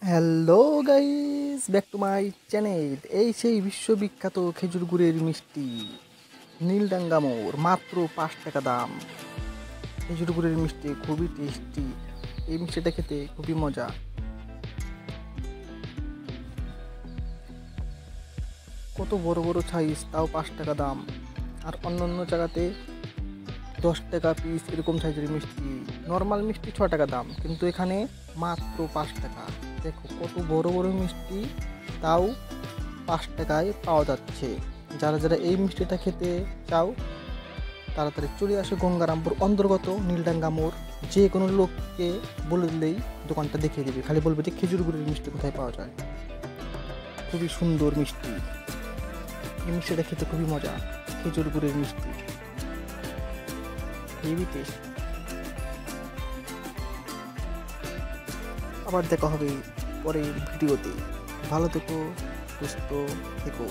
Hello guys, back to my channel. এই সেই বিশ্ববিখ্যাত খেজুর গুড়ের মিষ্টি নীলডাঙ্গা মোড়, মাত্র 5 টাকা দাম। খেজুর গুড়ের মিষ্টি খুবই টেস্টি। এই মিষ্টিটা খেতে খুবই মজা। কত বড় বড় সাইজ, তাও 5 টাকা দাম। আর অন্য জায়গাতে 10 টাকা পিস এরকম সাইজের মিষ্টি। নর্মাল মিষ্টি 6 টাকা দাম, কিন্তু এখানে মাত্র 5 টাকা। দেখো কত বড় বড় মিষ্টি, তাও 5 টাকায় পাওয়া যাচ্ছে। যারা যারা এই মিষ্টিটা খেতে চাও তাড়াতাড়ি চলে আসে গঙ্গারামপুর অন্তর্গত নীলডাঙ্গা মোড়। যে কোনো লোককে বলে দিলেই দোকানটা দেখিয়ে দেবে, খালি বলবে যে খেজুর গুড়ের মিষ্টি কোথায় পাওয়া যায়। খুবই সুন্দর মিষ্টি। এই মিষ্টিটা খেতে খুবই মজা। খেজুর গুড়ের মিষ্টি হেভি টেস্ট। আবার দেখা হবে পরের ভিডিওতে। ভালো থেকো, সুস্থ থেকো।